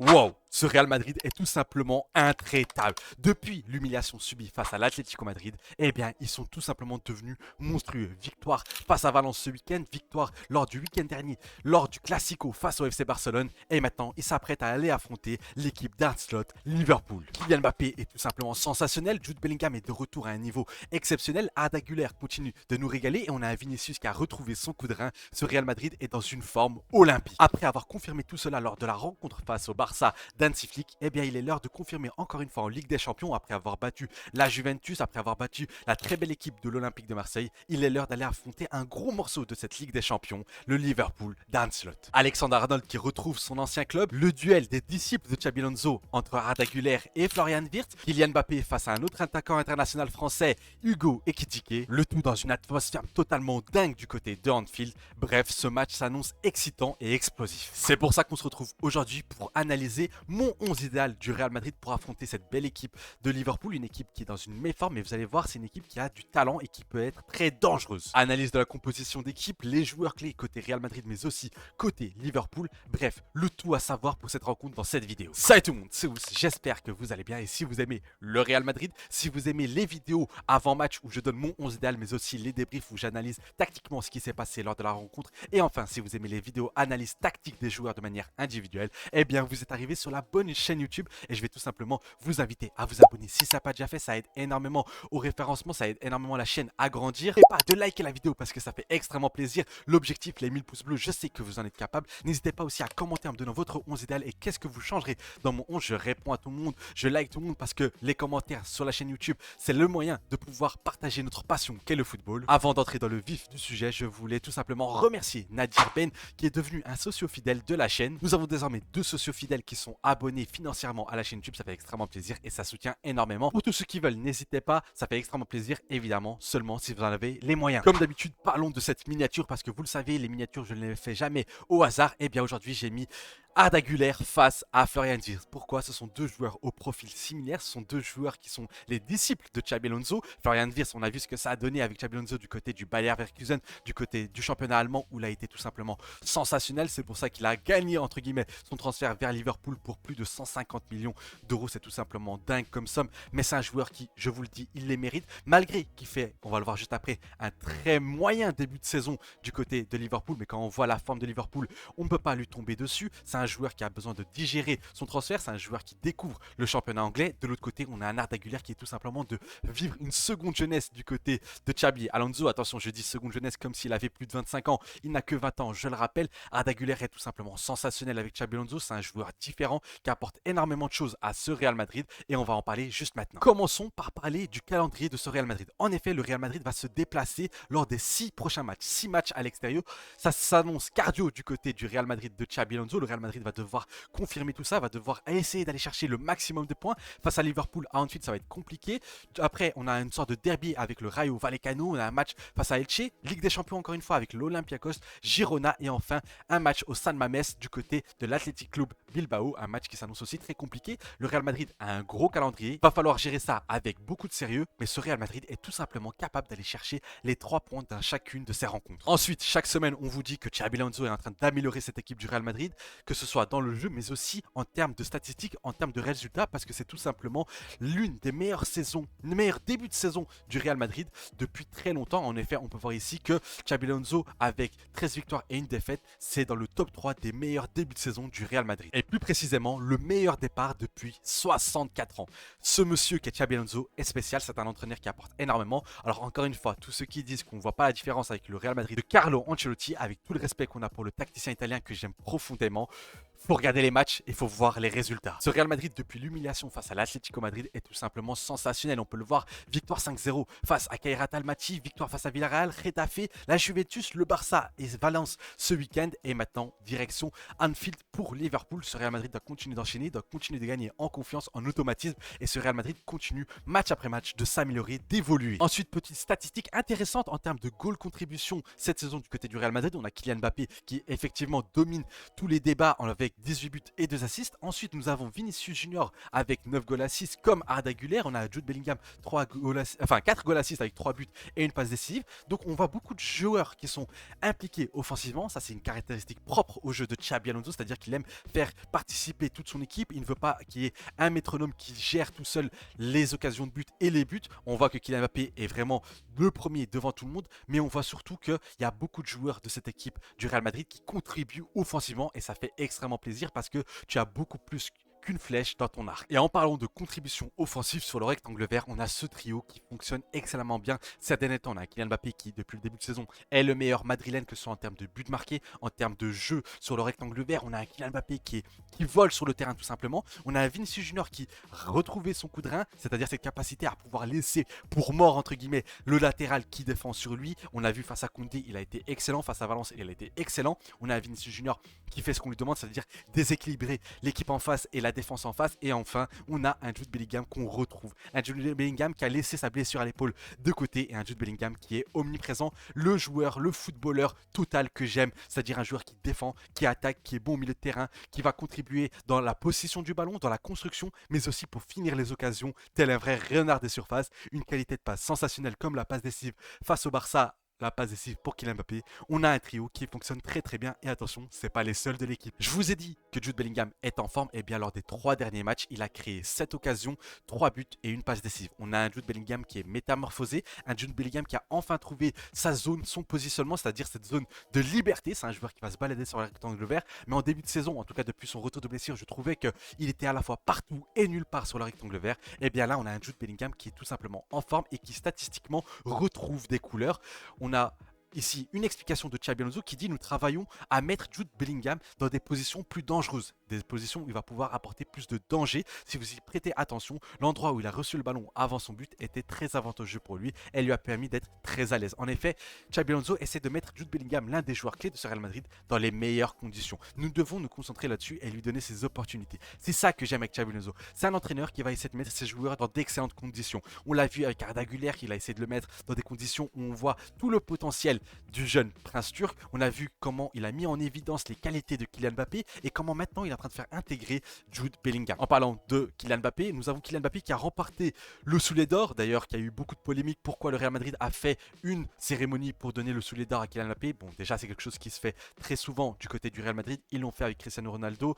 Wow, ce Real Madrid est tout simplement intraitable. Depuis l'humiliation subie face à l'Atlético Madrid, eh bien, ils sont tout simplement devenus monstrueux. Victoire face à Valence ce week-end, victoire lors du week-end dernier, lors du Classico face au FC Barcelone, et maintenant, ils s'apprêtent à aller affronter l'équipe d'Arne Slot, Liverpool. Kylian Mbappé est tout simplement sensationnel, Jude Bellingham est de retour à un niveau exceptionnel, Arda Güler continue de nous régaler, et on a un Vinicius qui a retrouvé son coup de rein. Ce Real Madrid est dans une forme olympique. Après avoir confirmé tout cela lors de la rencontre face au Barça d'Hansi Flick, eh bien il est l'heure de confirmer encore une fois en Ligue des Champions après avoir battu la Juventus, après avoir battu la très belle équipe de l'Olympique de Marseille. Il est l'heure d'aller affronter un gros morceau de cette Ligue des Champions, le Liverpool d'Arne Slot. Alexander Arnold qui retrouve son ancien club, le duel des disciples de Xabi Alonso entre Arda Güler et Florian Wirtz, Kylian Mbappé face à un autre attaquant international français, Hugo Ekitike, le tout dans une atmosphère totalement dingue du côté de Anfield. Bref, ce match s'annonce excitant et explosif. C'est pour ça qu'on se retrouve aujourd'hui pour analyser mon 11 idéal du Real Madrid pour affronter cette belle équipe de Liverpool, une équipe qui est dans une méforme, mais vous allez voir, c'est une équipe qui a du talent et qui peut être très dangereuse. Analyse de la composition d'équipe, les joueurs clés côté Real Madrid, mais aussi côté Liverpool. Bref, le tout à savoir pour cette rencontre dans cette vidéo. Salut tout le monde, c'est Ous, j'espère que vous allez bien et si vous aimez le Real Madrid, si vous aimez les vidéos avant match où je donne mon 11 idéal, mais aussi les débriefs où j'analyse tactiquement ce qui s'est passé lors de la rencontre, et enfin si vous aimez les vidéos analyse tactique des joueurs de manière individuelle, eh bien vous êtes arrivé sur la bonne chaîne YouTube et je vais tout simplement vous inviter à vous abonner si ça n'a pas déjà fait. Ça aide énormément au référencement, ça aide énormément la chaîne à grandir. Et pas de liker la vidéo parce que ça fait extrêmement plaisir. L'objectif, les 1000 pouces bleus, je sais que vous en êtes capable. N'hésitez pas aussi à commenter en me donnant votre 11 idéal et qu'est-ce que vous changerez dans mon 11. Je réponds à tout le monde, je like tout le monde parce que les commentaires sur la chaîne YouTube, c'est le moyen de pouvoir partager notre passion qu'est le football. Avant d'entrer dans le vif du sujet, je voulais tout simplement remercier Nadir Ben qui est devenu un socio-fidèle de la chaîne. Nous avons désormais 2 socio-fidèles qui sont abonnés financièrement à la chaîne YouTube, ça fait extrêmement plaisir et ça soutient énormément. Pour tous ceux qui veulent, n'hésitez pas, ça fait extrêmement plaisir, évidemment, seulement si vous en avez les moyens. Comme d'habitude, parlons de cette miniature parce que vous le savez, les miniatures, je ne les fais jamais au hasard. Et bien aujourd'hui, j'ai mis Arda Güler face à Florian Wirtz. Pourquoi? Ce sont deux joueurs au profil similaire, ce sont deux joueurs qui sont les disciples de Xabi Alonso. Florian Wirtz, on a vu ce que ça a donné avec Xabi Alonso du côté du Bayer Leverkusen, du côté du championnat allemand où il a été tout simplement sensationnel. C'est pour ça qu'il a gagné entre guillemets son transfert vers Liverpool pour plus de 150 millions d'euros. C'est tout simplement dingue comme somme, mais c'est un joueur qui, je vous le dis, il les mérite, malgré qu'il fait, on va le voir juste après, un très moyen début de saison du côté de Liverpool. Mais quand on voit la forme de Liverpool, on ne peut pas lui tomber dessus. C'est un joueur qui a besoin de digérer son transfert, c'est un joueur qui découvre le championnat anglais. De l'autre côté, on a un Arda Güler qui est tout simplement de vivre une seconde jeunesse du côté de Xabi Alonso. Attention, je dis seconde jeunesse comme s'il avait plus de 25 ans, il n'a que 20 ans, je le rappelle. Arda Güler est tout simplement sensationnel avec Xabi Alonso, c'est un joueur différent qui apporte énormément de choses à ce Real Madrid et on va en parler juste maintenant. Commençons par parler du calendrier de ce Real Madrid. En effet, le Real Madrid va se déplacer lors des 6 prochains matchs, 6 matchs à l'extérieur. Ça s'annonce cardio du côté du Real Madrid de Xabi Alonso. Le Real Madrid va devoir confirmer tout ça, va devoir essayer d'aller chercher le maximum de points. Face à Liverpool, à Anfield, ça va être compliqué. Après, on a une sorte de derby avec le Rayo Vallecano, on a un match face à Elche, Ligue des Champions encore une fois avec l'Olympiakos, Girona et enfin un match au San Mamés du côté de l'Athletic Club Bilbao, un match qui s'annonce aussi très compliqué. Le Real Madrid a un gros calendrier, va falloir gérer ça avec beaucoup de sérieux, mais ce Real Madrid est tout simplement capable d'aller chercher les 3 points dans chacune de ces rencontres. Ensuite, chaque semaine, on vous dit que Xabi Alonso est en train d'améliorer cette équipe du Real Madrid, que ce soit dans le jeu, mais aussi en termes de statistiques, en termes de résultats, parce que c'est tout simplement l'une des meilleures saisons, le meilleur début de saison du Real Madrid depuis très longtemps. En effet, on peut voir ici que Xabi Alonso, avec 13 victoires et une défaite, c'est dans le top 3 des meilleurs débuts de saison du Real Madrid. Et plus précisément, le meilleur départ depuis 64 ans. Ce monsieur qui est Xabi Alonso est spécial, c'est un entraîneur qui apporte énormément. Alors encore une fois, tous ceux qui disent qu'on ne voit pas la différence avec le Real Madrid de Carlo Ancelotti, avec tout le respect qu'on a pour le tacticien italien que j'aime profondément, faut regarder les matchs et il faut voir les résultats. Ce Real Madrid, depuis l'humiliation face à l'Atlético Madrid, est tout simplement sensationnel. On peut le voir, victoire 5-0 face à Kairat Almaty, victoire face à Villarreal, Getafe, la Juventus, le Barça et Valence ce week-end. Et maintenant, direction Anfield pour Liverpool. Ce Real Madrid doit continuer d'enchaîner, doit continuer de gagner en confiance, en automatisme. Et ce Real Madrid continue, match après match, de s'améliorer, d'évoluer. Ensuite, petite statistique intéressante en termes de goal contribution cette saison du côté du Real Madrid. On a Kylian Mbappé qui effectivement domine tous les débats avec 18 buts et 2 assists. Ensuite, nous avons Vinicius Junior avec 9 goals assists comme Arda Güler. On a Jude Bellingham 4 goals assists avec 3 buts et une passe décisive. Donc on voit beaucoup de joueurs qui sont impliqués offensivement. Ça, c'est une caractéristique propre au jeu de Xabi Alonso, c'est-à-dire qu'il aime faire participer toute son équipe. Il ne veut pas qu'il y ait un métronome qui gère tout seul les occasions de but et les buts. On voit que Kylian Mbappé est vraiment le premier devant tout le monde, mais on voit surtout qu'il y a beaucoup de joueurs de cette équipe du Real Madrid qui contribuent offensivement et ça fait extrêmement plaisir parce que tu as beaucoup plus qu'une flèche dans ton arc. Et en parlant de contribution offensive sur le rectangle vert, on a ce trio qui fonctionne excellemment bien. Ces derniers temps, on a Kylian Mbappé qui, depuis le début de saison, est le meilleur madrilène, que ce soit en termes de buts marqués, en termes de jeu sur le rectangle vert. On a un Kylian Mbappé qui vole sur le terrain tout simplement. On a un Vinicius Junior qui retrouvait son coup de rein, c'est-à-dire cette capacité à pouvoir laisser pour mort, entre guillemets, le latéral qui défend sur lui. On a vu face à Koundé, il a été excellent. Face à Valence, il a été excellent. On a un Vinicius Junior qui fait ce qu'on lui demande, c'est-à-dire déséquilibrer l'équipe en face et la défense en face. Et enfin, on a un Jude Bellingham qu'on retrouve. Un Jude Bellingham qui a laissé sa blessure à l'épaule de côté et un Jude Bellingham qui est omniprésent. Le joueur, le footballeur total que j'aime, c'est-à-dire un joueur qui défend, qui attaque, qui est bon au milieu de terrain, qui va contribuer dans la possession du ballon, dans la construction, mais aussi pour finir les occasions, tel un vrai renard des surfaces. Une qualité de passe sensationnelle comme la passe décisive face au Barça, la passe décisive pour Kylian Mbappé. On a un trio qui fonctionne très très bien et attention, c'est pas les seuls de l'équipe. Je vous ai dit que Jude Bellingham est en forme et bien lors des 3 derniers matchs, il a créé 7 occasions, 3 buts et une passe décisive. On a un Jude Bellingham qui est métamorphosé, un Jude Bellingham qui a enfin trouvé sa zone, son positionnement, c'est-à-dire cette zone de liberté. C'est un joueur qui va se balader sur le rectangle vert, mais en début de saison, en tout cas depuis son retour de blessure, je trouvais qu'il était à la fois partout et nulle part sur le rectangle vert. Et bien là, on a un Jude Bellingham qui est tout simplement en forme et qui statistiquement retrouve des couleurs. On a ici une explication de Xabi Alonso qui dit: nous travaillons à mettre Jude Bellingham dans des positions plus dangereuses, des positions où il va pouvoir apporter plus de danger. Si vous y prêtez attention, l'endroit où il a reçu le ballon avant son but était très avantageux pour lui et lui a permis d'être très à l'aise. En effet, Xabi Alonso essaie de mettre Jude Bellingham, l'un des joueurs clés de ce Real Madrid, dans les meilleures conditions. Nous devons nous concentrer là-dessus et lui donner ses opportunités. C'est ça que j'aime avec Xabi Alonso. C'est un entraîneur qui va essayer de mettre ses joueurs dans d'excellentes conditions. On l'a vu avec Arda Güler, qu'il a essayé de le mettre dans des conditions où on voit tout le potentiel du jeune prince turc. On a vu comment il a mis en évidence les qualités de Kylian Mbappé et comment maintenant il est en train de faire intégrer Jude Bellingham. En parlant de Kylian Mbappé, nous avons Kylian Mbappé qui a remporté le Soulier d'Or, d'ailleurs qui a eu beaucoup de polémiques pourquoi le Real Madrid a fait une cérémonie pour donner le Soulier d'Or à Kylian Mbappé. Bon, déjà c'est quelque chose qui se fait très souvent du côté du Real Madrid, ils l'ont fait avec Cristiano Ronaldo.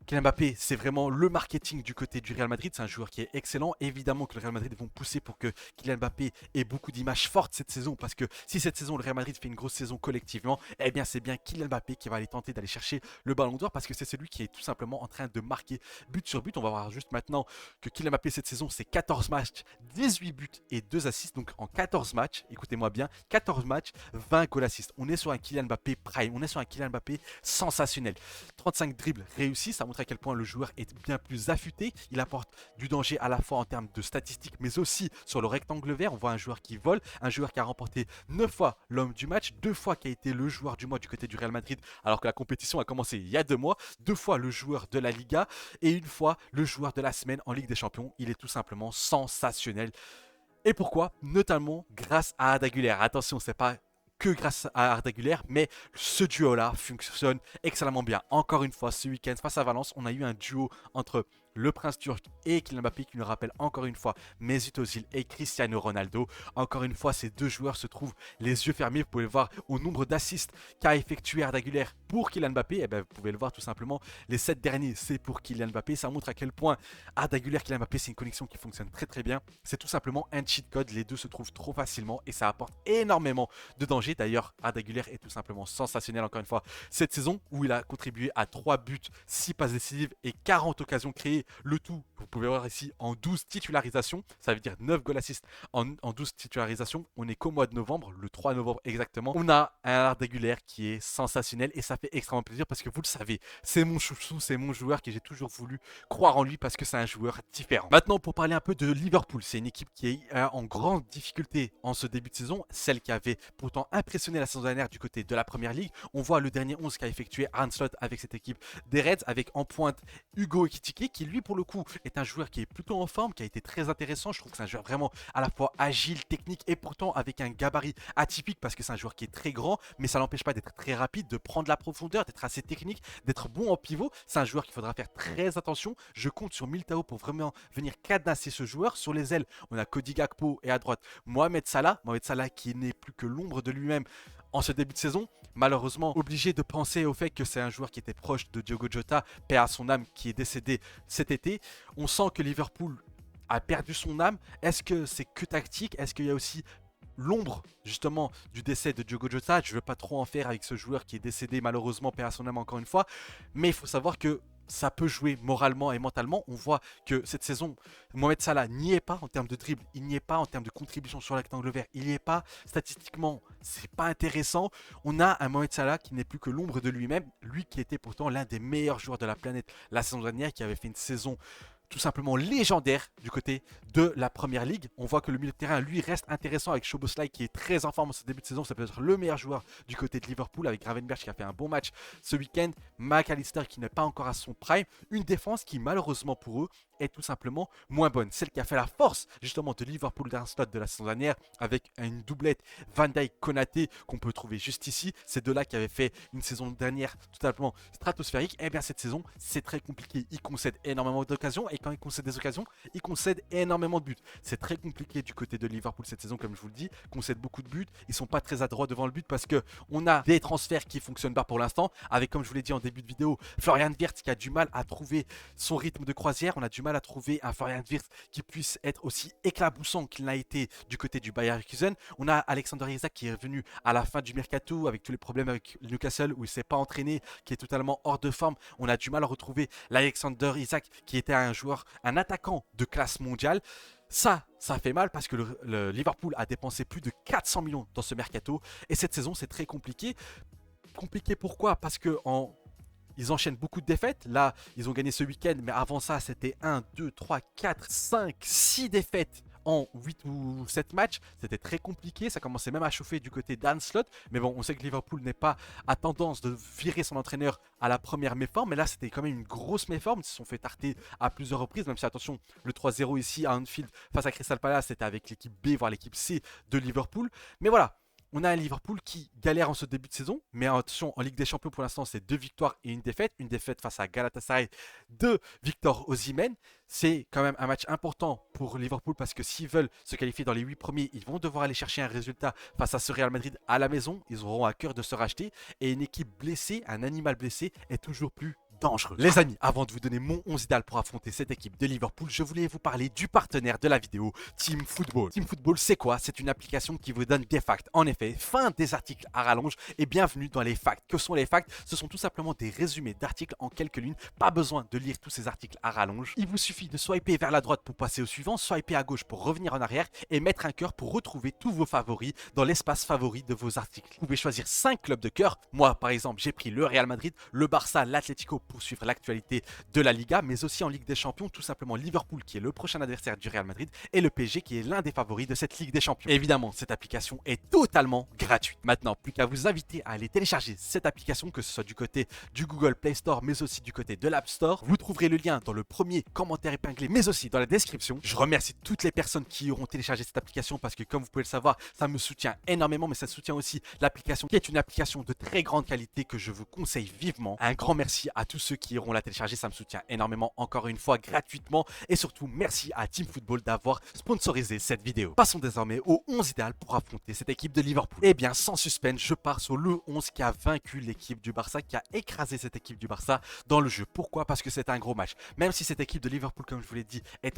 Kylian Mbappé, c'est vraiment le marketing du côté du Real Madrid. C'est un joueur qui est excellent. Évidemment que le Real Madrid vont pousser pour que Kylian Mbappé ait beaucoup d'images fortes cette saison. Parce que si cette saison, le Real Madrid fait une grosse saison collectivement, eh bien, c'est bien Kylian Mbappé qui va aller tenter d'aller chercher le ballon d'or. Parce que c'est celui qui est tout simplement en train de marquer but sur but. On va voir juste maintenant que Kylian Mbappé, cette saison, c'est 14 matchs, 18 buts et 2 assists. Donc en 14 matchs, écoutez-moi bien, 14 matchs, 20 goals assists. On est sur un Kylian Mbappé prime. On est sur un Kylian Mbappé sensationnel. 35 dribbles réussis. Ça montre à quel point le joueur est bien plus affûté. Il apporte du danger à la fois en termes de statistiques, mais aussi sur le rectangle vert. On voit un joueur qui vole, un joueur qui a remporté 9 fois l'homme du match, 2 fois qui a été le joueur du mois du côté du Real Madrid, alors que la compétition a commencé il y a 2 mois, 2 fois le joueur de la Liga et une fois le joueur de la semaine en Ligue des Champions. Il est tout simplement sensationnel. Et pourquoi? Notamment grâce à Arda Güler. Attention, c'est pas que grâce à Arda Güler, mais ce duo-là fonctionne excellemment bien. Encore une fois, ce week-end, face à Valence, on a eu un duo entre le prince turc et Kylian Mbappé qui nous rappelle encore une fois Mesut Özil et Cristiano Ronaldo. Encore une fois, ces deux joueurs se trouvent les yeux fermés. Vous pouvez le voir au nombre d'assists qu'a effectué Arda Güler pour Kylian Mbappé. Et bien, vous pouvez le voir tout simplement, les 7 derniers, c'est pour Kylian Mbappé. Ça montre à quel point Arda Güler, Kylian Mbappé, c'est une connexion qui fonctionne très très bien. C'est tout simplement un cheat code. Les deux se trouvent trop facilement et ça apporte énormément de danger. D'ailleurs, Arda Güler est tout simplement sensationnel encore une fois cette saison où il a contribué à 3 buts, 6 passes décisives et 40 occasions créées. Le tout, vous pouvez voir ici, en 12 titularisations. Ça veut dire 9 goals assists en 12 titularisations. On est qu'au mois de novembre, le 3 novembre exactement. On a un Arda Güler qui est sensationnel et ça fait extrêmement plaisir parce que vous le savez, c'est mon chouchou, c'est mon joueur que j'ai toujours voulu croire en lui parce que c'est un joueur différent. Maintenant, pour parler un peu de Liverpool, c'est une équipe qui est en grande difficulté en ce début de saison, celle qui avait pourtant impressionné la saison dernière du côté de la Première Ligue. On voit le dernier 11 qu'a effectué Arne Slot avec cette équipe des Reds, avec en pointe Hugo Ekitike qui lui pour le coup est un joueur qui est plutôt en forme, qui a été très intéressant. Je trouve que c'est un joueur vraiment à la fois agile, technique et pourtant avec un gabarit atypique parce que c'est un joueur qui est très grand, mais ça n'empêche pas d'être très rapide, de prendre la profondeur, d'être assez technique, d'être bon en pivot. C'est un joueur qu'il faudra faire très attention. Je compte sur Militao pour vraiment venir cadenasser ce joueur. Sur les ailes, on a Cody Gakpo et à droite Mohamed Salah. Mohamed Salah qui n'est plus que l'ombre de lui-même en ce début de saison. Malheureusement, obligé de penser au fait que c'est un joueur qui était proche de Diogo Jota, paix à son âme, qui est décédé cet été. On sent que Liverpool a perdu son âme. Est-ce que c'est que tactique? Est-ce qu'il y a aussi l'ombre justement du décès de Diogo Jota? Je ne veux pas trop en faire avec ce joueur qui est décédé malheureusement, paix à son âme encore une fois. Mais il faut savoir que ça peut jouer moralement et mentalement. On voit que cette saison, Mohamed Salah n'y est pas en termes de dribble, il n'y est pas en termes de contribution sur le rectangle vert, il n'y est pas. Statistiquement, c'est pas intéressant. On a un Mohamed Salah qui n'est plus que l'ombre de lui-même, lui qui était pourtant l'un des meilleurs joueurs de la planète la saison dernière, qui avait fait une saison tout simplement légendaire du côté de la première ligue. On voit que le milieu de terrain, lui, reste intéressant avec Szoboszlai qui est très en forme en ce début de saison. Ça peut être le meilleur joueur du côté de Liverpool avec Gravenberch qui a fait un bon match ce week-end. McAllister qui n'est pas encore à son prime. Une défense qui, malheureusement pour eux, est tout simplement moins bonne. Celle qui a fait la force justement de Liverpool d'un stade de la saison dernière avec une doublette Van Dijk Konaté qu'on peut trouver juste ici. Ces deux-là qui avaient fait une saison dernière totalement stratosphérique. Et bien cette saison, c'est très compliqué. Ils concèdent énormément d'occasions et quand ils concèdent des occasions, ils concèdent énormément de buts. C'est très compliqué du côté de Liverpool cette saison, comme je vous le dis. Ils concèdent beaucoup de buts. Ils sont pas très adroits devant le but parce que on a des transferts qui fonctionnent pas pour l'instant. Avec, comme je vous l'ai dit en début de vidéo, Florian Wirtz qui a du mal à trouver son rythme de croisière. On a du mal à trouver un Florian Wirtz qui puisse être aussi éclaboussant qu'il n'a été du côté du Bayer Leverkusen. On a Alexander Isak qui est revenu à la fin du mercato avec tous les problèmes avec Newcastle où il s'est pas entraîné, qui est totalement hors de forme. On a du mal à retrouver l'Alexander Isak qui était un joueur, un attaquant de classe mondiale. Ça fait mal parce que le Liverpool a dépensé plus de 400 millions dans ce mercato et cette saison c'est très compliqué. Compliqué pourquoi? Parce que ils enchaînent beaucoup de défaites. Là, ils ont gagné ce week-end, mais avant ça, c'était 1, 2, 3, 4, 5, 6 défaites en 8 ou 7 matchs. C'était très compliqué. Ça commençait même à chauffer du côté d'Arne Slot. Mais bon, on sait que Liverpool n'est pas à tendance de virer son entraîneur à la première méforme. Mais là, c'était quand même une grosse méforme. Ils se sont fait tarter à plusieurs reprises. Même si, attention, le 3-0 ici à Anfield face à Crystal Palace, c'était avec l'équipe B, voire l'équipe C de Liverpool. Mais voilà. On a un Liverpool qui galère en ce début de saison, mais attention, en Ligue des Champions pour l'instant, c'est 2 victoires et une défaite. Une défaite face à Galatasaray de Victor Osimhen. C'est quand même un match important pour Liverpool parce que s'ils veulent se qualifier dans les 8 premiers, ils vont devoir aller chercher un résultat face à ce Real Madrid à la maison. Ils auront à cœur de se racheter et une équipe blessée, un animal blessé, est toujours plus dangereux. Les amis, avant de vous donner mon 11 idéal pour affronter cette équipe de Liverpool, je voulais vous parler du partenaire de la vidéo, Team Football. Team Football, c'est quoi? C'est une application qui vous donne des facts. En effet, fin des articles à rallonge et bienvenue dans les facts. Que sont les facts? Ce sont tout simplement des résumés d'articles en quelques lignes. Pas besoin de lire tous ces articles à rallonge. Il vous suffit de swiper vers la droite pour passer au suivant, swiper à gauche pour revenir en arrière et mettre un cœur pour retrouver tous vos favoris dans l'espace favori de vos articles. Vous pouvez choisir 5 clubs de cœur. Moi, par exemple, j'ai pris le Real Madrid, le Barça, l'Atlético pour suivre l'actualité de la Liga, mais aussi en Ligue des Champions, tout simplement Liverpool qui est le prochain adversaire du Real Madrid et le PSG qui est l'un des favoris de cette Ligue des Champions. Évidemment, cette application est totalement gratuite. Maintenant, plus qu'à vous inviter à aller télécharger cette application, que ce soit du côté du Google Play Store, mais aussi du côté de l'App Store. Vous trouverez le lien dans le premier commentaire épinglé, mais aussi dans la description. Je remercie toutes les personnes qui auront téléchargé cette application parce que, comme vous pouvez le savoir, ça me soutient énormément, mais ça soutient aussi l'application qui est une application de très grande qualité que je vous conseille vivement. Un grand merci à tous ceux qui iront la télécharger, ça me soutient énormément encore une fois gratuitement et surtout merci à Team Football d'avoir sponsorisé cette vidéo. Passons désormais au 11 idéal pour affronter cette équipe de Liverpool. Et bien sans suspense, je pars sur le 11 qui a vaincu l'équipe du Barça, qui a écrasé cette équipe du Barça dans le jeu. Pourquoi? Parce que c'est un gros match. Même si cette équipe de Liverpool, comme je vous l'ai dit, est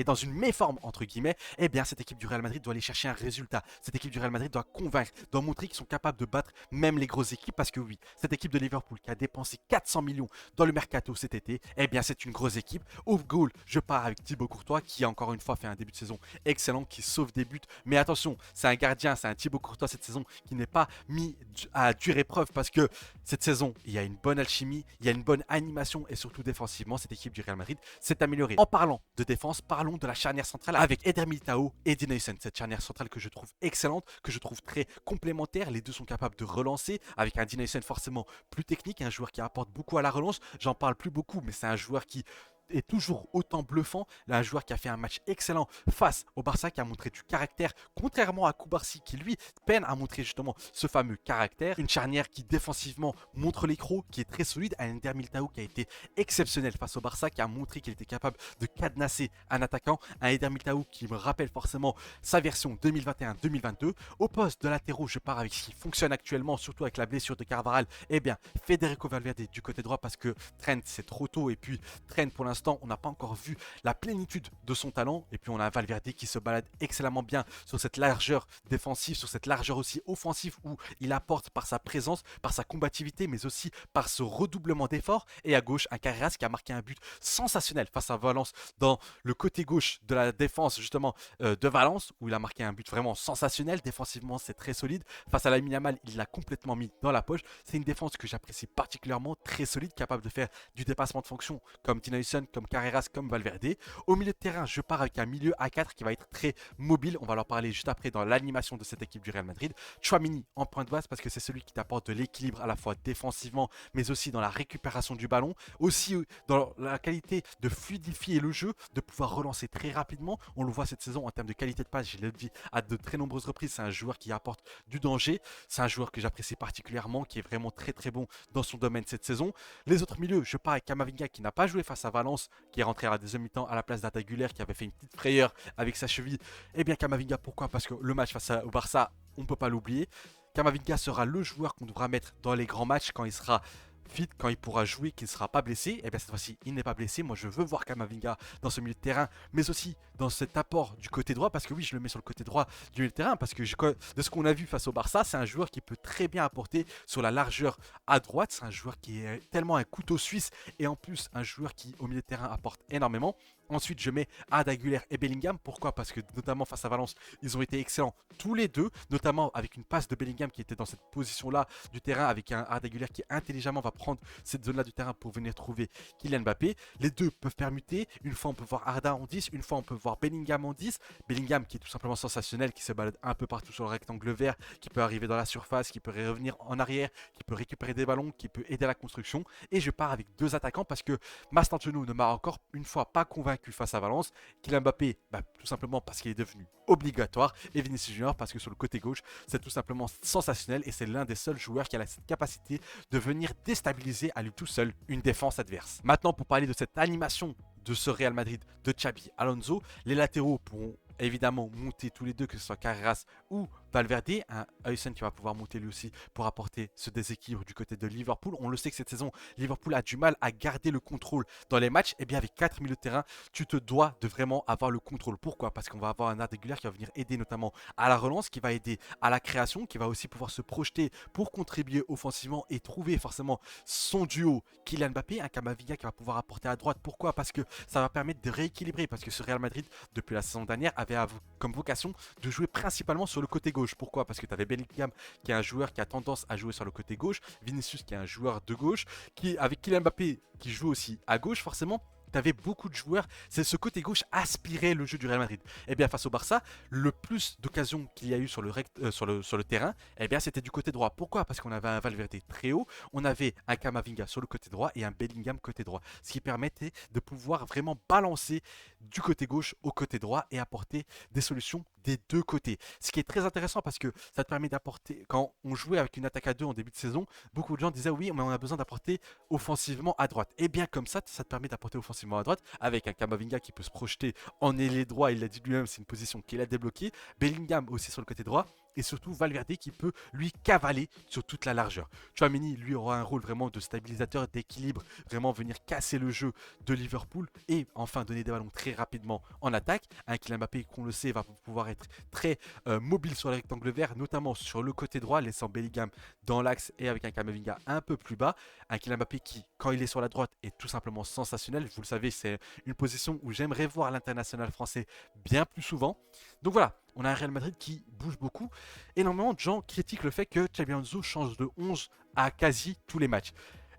dans une méforme entre guillemets, et bien cette équipe du Real Madrid doit aller chercher un résultat. Cette équipe du Real Madrid doit convaincre, doit montrer qu'ils sont capables de battre même les grosses équipes parce que oui, cette équipe de Liverpool qui a dépensé 400 millions dans le mercato cet été, eh bien c'est une grosse équipe. Au goal, je pars avec Thibaut Courtois qui a encore une fois fait un début de saison excellent, qui sauve des buts. Mais attention, c'est un gardien, c'est un Thibaut Courtois cette saison qui n'est pas mis à dure épreuve parce que cette saison, il y a une bonne alchimie, il y a une bonne animation et surtout défensivement, cette équipe du Real Madrid s'est améliorée. En parlant de défense, parlons de la charnière centrale avec Eder Militao et Dean Huijsen. Cette charnière centrale que je trouve excellente, que je trouve très complémentaire. Les deux sont capables de relancer avec un Dean Huijsen forcément plus technique, un joueur qui apporte beaucoup à la relance. J'en parle plus beaucoup, mais c'est un joueur qui est toujours autant bluffant. Là, un joueur qui a fait un match excellent face au Barça, qui a montré du caractère, contrairement à Koubarsi, qui lui peine à montrer justement ce fameux caractère. Une charnière qui défensivement montre les crocs, qui est très solide. Un Ender Militao qui a été exceptionnel face au Barça, qui a montré qu'il était capable de cadenasser un attaquant. Un Eder Militao qui me rappelle forcément sa version 2021-2022. Au poste de latéraux, je pars avec ce qui fonctionne actuellement, surtout avec la blessure de Carvajal. Eh bien, Federico Valverde du côté droit, parce que Trent c'est trop tôt, et puis Trent pour l'instant on n'a pas encore vu la plénitude de son talent, et puis on a Valverde qui se balade excellemment bien sur cette largeur défensive, sur cette largeur aussi offensive, où il apporte par sa présence, par sa combativité, mais aussi par ce redoublement d'efforts. Et à gauche, un Carreras qui a marqué un but sensationnel face à Valence dans le côté gauche de la défense justement de Valence, où il a marqué un but vraiment sensationnel. Défensivement c'est très solide. Face à Lamine Yamal, il l'a complètement mis dans la poche. C'est une défense que j'apprécie particulièrement, très solide, capable de faire du dépassement de fonction comme Tina Husson, comme Carreras, comme Valverde. Au milieu de terrain, je pars avec un milieu A4 qui va être très mobile. On va leur parler juste après dans l'animation de cette équipe du Real Madrid. Chouamini en point de base, parce que c'est celui qui t'apporte de l'équilibre à la fois défensivement, mais aussi dans la récupération du ballon, aussi dans la qualité de fluidifier le jeu, de pouvoir relancer très rapidement. On le voit cette saison en termes de qualité de passe, je l'ai dit à de très nombreuses reprises, c'est un joueur qui apporte du danger. C'est un joueur que j'apprécie particulièrement, qui est vraiment très très bon dans son domaine cette saison. Les autres milieux, je pars avec Camavinga qui n'a pas joué face à Valence, qui est rentré à la deuxième mi-temps à la place d'Arda Güler, qui avait fait une petite frayeur avec sa cheville. Eh bien Camavinga, pourquoi? Parce que le match face au Barça, on ne peut pas l'oublier. Camavinga sera le joueur qu'on devra mettre dans les grands matchs quand il sera fit, quand il pourra jouer, qu'il ne sera pas blessé. Et bien cette fois-ci, il n'est pas blessé. Moi, je veux voir Camavinga dans ce milieu de terrain, mais aussi dans cet apport du côté droit, parce que oui, je le mets sur le côté droit du milieu de terrain, parce que de ce qu'on a vu face au Barça, c'est un joueur qui peut très bien apporter sur la largeur à droite. C'est un joueur qui est tellement un couteau suisse, et en plus un joueur qui au milieu de terrain apporte énormément. Ensuite, je mets Arda Güler et Bellingham. Pourquoi? Parce que notamment face à Valence, ils ont été excellents tous les deux, notamment avec une passe de Bellingham qui était dans cette position-là du terrain, avec un Arda Güler qui intelligemment va prendre cette zone-là du terrain pour venir trouver Kylian Mbappé. Les deux peuvent permuter. Une fois, on peut voir Arda en 10, une fois, on peut voir Bellingham en 10. Bellingham qui est tout simplement sensationnel, qui se balade un peu partout sur le rectangle vert, qui peut arriver dans la surface, qui peut revenir en arrière, qui peut récupérer des ballons, qui peut aider à la construction. Et je pars avec deux attaquants parce que Mastantuono ne m'a encore une fois pas convaincu face à Valence. Kylian Mbappé, tout simplement parce qu'il est devenu obligatoire, et Vinicius Junior parce que sur le côté gauche, c'est tout simplement sensationnel, et c'est l'un des seuls joueurs qui a la capacité de venir déstabiliser à lui tout seul une défense adverse. Maintenant, pour parler de cette animation de ce Real Madrid de Xabi Alonso, les latéraux pourront évidemment monter tous les deux, que ce soit Carreras ou Valverde. Un Heusen qui va pouvoir monter lui aussi pour apporter ce déséquilibre du côté de Liverpool. On le sait que cette saison, Liverpool a du mal à garder le contrôle dans les matchs. Et bien avec 4 milieux de terrain, tu te dois de vraiment avoir le contrôle. Pourquoi? Parce qu'on va avoir un Arda Güler qui va venir aider notamment à la relance, qui va aider à la création, qui va aussi pouvoir se projeter pour contribuer offensivement et trouver forcément son duo Kylian Mbappé. Un Camavinga qui va pouvoir apporter à droite. Pourquoi? Parce que ça va permettre de rééquilibrer. Parce que ce Real Madrid, depuis la saison dernière, avait comme vocation de jouer principalement sur le côté gauche. Pourquoi? Parce que tu avais Bellingham qui est un joueur qui a tendance à jouer sur le côté gauche, Vinicius qui est un joueur de gauche, qui avec Kylian Mbappé qui joue aussi à gauche, forcément tu avais beaucoup de joueurs, c'est ce côté gauche aspirait le jeu du Real Madrid. Et bien face au Barça, le plus d'occasions qu'il y a eu sur le terrain, et bien c'était du côté droit. Pourquoi? Parce qu'on avait un Valverde très haut, on avait un Camavinga sur le côté droit et un Bellingham côté droit, ce qui permettait de pouvoir vraiment balancer du côté gauche au côté droit et apporter des solutions des deux côtés. Ce qui est très intéressant parce que ça te permet d'apporter, quand on jouait avec une attaque à deux en début de saison, beaucoup de gens disaient oui, mais on a besoin d'apporter offensivement à droite. Et bien comme ça te permet d'apporter offensivement à droite avec un Camavinga qui peut se projeter en ailier droit, il l'a dit lui-même, c'est une position qu'il a débloquée. Bellingham aussi sur le côté droit. Et surtout Valverde qui peut lui cavaler sur toute la largeur. Tchouaméni lui aura un rôle vraiment de stabilisateur, d'équilibre, vraiment venir casser le jeu de Liverpool et enfin donner des ballons très rapidement en attaque. Un Kylian Mbappé, qu'on le sait, va pouvoir être très mobile sur le rectangle vert, notamment sur le côté droit, laissant Bellingham dans l'axe et avec un Camavinga un peu plus bas. Un Kylian Mbappé qui, quand il est sur la droite, est tout simplement sensationnel. Vous le savez, c'est une position où j'aimerais voir l'international français bien plus souvent. Donc voilà, on a un Real Madrid qui bouge beaucoup. Énormément de gens critiquent le fait que Xabi Alonso change de 11 à quasi tous les matchs.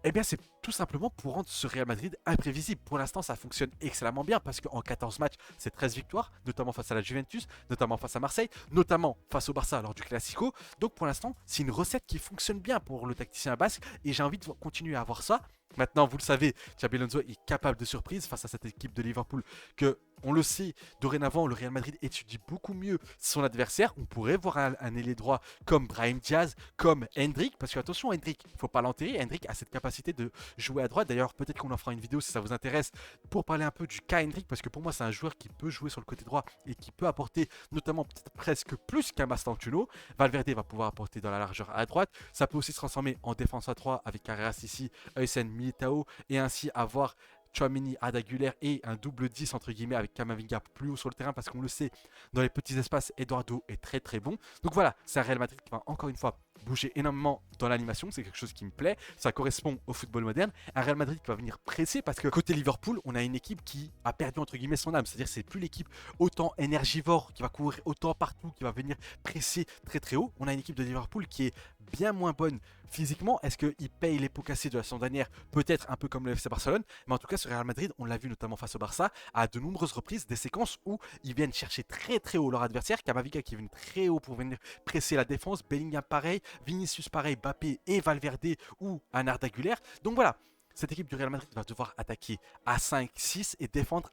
Eh bien, c'est tout simplement pour rendre ce Real Madrid imprévisible. Pour l'instant, ça fonctionne excellemment bien parce qu'en 14 matchs, c'est 13 victoires, notamment face à la Juventus, notamment face à Marseille, notamment face au Barça lors du Classico. Donc pour l'instant, c'est une recette qui fonctionne bien pour le tacticien basque et j'ai envie de continuer à voir ça. Maintenant, vous le savez, Xabi Alonso est capable de surprise face à cette équipe de Liverpool que, on le sait, dorénavant, le Real Madrid étudie beaucoup mieux son adversaire. On pourrait voir un ailier droit comme Brahim Diaz, comme Hendrick, parce que attention, Hendrick, il ne faut pas l'enterrer. Hendrick a cette capacité de jouer à droite. D'ailleurs, peut-être qu'on en fera une vidéo si ça vous intéresse pour parler un peu du cas Hendrick, parce que pour moi, c'est un joueur qui peut jouer sur le côté droit et qui peut apporter notamment peut-être presque plus qu'un Mastantuono. Valverde va pouvoir apporter dans la largeur à droite. Ça peut aussi se transformer en défense à 3 avec Carreras ici, Heusen, Militao, et ainsi avoir Tchouaméni, Arda Güler et un double 10 entre guillemets avec Camavinga plus haut sur le terrain, parce qu'on le sait, dans les petits espaces, Eduardo est très très bon. Donc voilà, c'est un Real Madrid qui va encore une fois bouger énormément dans l'animation, c'est quelque chose qui me plaît, ça correspond au football moderne. Un Real Madrid qui va venir presser, parce que côté Liverpool, on a une équipe qui a perdu entre guillemets son âme, c'est-à-dire c'est plus l'équipe autant énergivore qui va courir autant partout, qui va venir presser très très haut. On a une équipe de Liverpool qui est bien moins bonne physiquement. Est-ce qu'il paye les pots cassés de la saison dernière? Peut-être un peu comme le FC Barcelone, mais en tout cas ce Real Madrid, on l'a vu notamment face au Barça, à de nombreuses reprises, des séquences où ils viennent chercher très très haut leur adversaire. Camavinga qui vient très haut pour venir presser la défense, Bellingham pareil, Vinicius pareil, Mbappé et Valverde ou un Arda Güler. Donc voilà, cette équipe du Real Madrid va devoir attaquer à 5-6 et défendre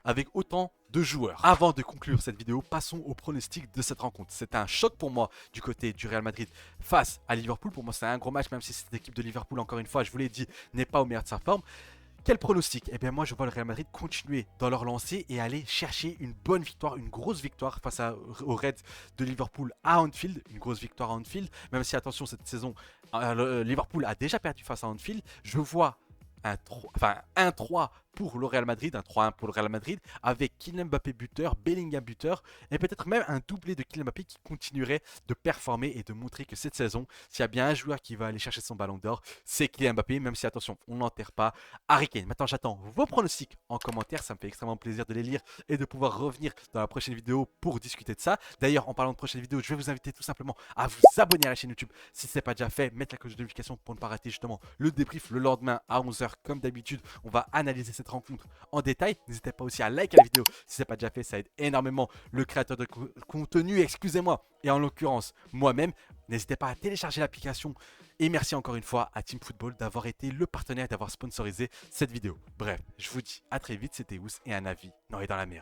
avec autant de joueurs. Avant de conclure cette vidéo, passons au pronostic de cette rencontre. C'est un choc pour moi du côté du Real Madrid face à Liverpool. Pour moi, c'est un gros match, même si cette équipe de Liverpool, encore une fois, je vous l'ai dit, n'est pas au meilleur de sa forme. Quel pronostic? Eh bien moi je vois le Real Madrid continuer dans leur lancée et aller chercher une bonne victoire, une grosse victoire face aux Reds de Liverpool à Anfield. Une grosse victoire à Anfield, même si attention cette saison, Liverpool a déjà perdu face à Anfield. Je vois un 1-3 pour le Real Madrid, un 3-1 pour le Real Madrid, avec Kylian Mbappé buteur, Bellingham buteur, et peut-être même un doublé de Kylian Mbappé qui continuerait de performer et de montrer que cette saison, s'il y a bien un joueur qui va aller chercher son ballon d'or, c'est Kylian Mbappé, même si attention, on n'enterre pas Harry Kane. Maintenant j'attends vos pronostics en commentaire, ça me fait extrêmement plaisir de les lire et de pouvoir revenir dans la prochaine vidéo pour discuter de ça. D'ailleurs, en parlant de prochaine vidéo, je vais vous inviter tout simplement à vous abonner à la chaîne YouTube si ce n'est pas déjà fait, mettre la cloche de notification pour ne pas rater justement le débrief le lendemain à 11h comme d'habitude. On va analyser cette rencontre en détail. N'hésitez pas aussi à liker la vidéo si ce n'est pas déjà fait, ça aide énormément le créateur de contenu, excusez-moi, et en l'occurrence moi-même. N'hésitez pas à télécharger l'application et merci encore une fois à Team Football d'avoir été le partenaire, d'avoir sponsorisé cette vidéo. Bref, je vous dis à très vite, c'était Ous et un avis dans et dans la mer.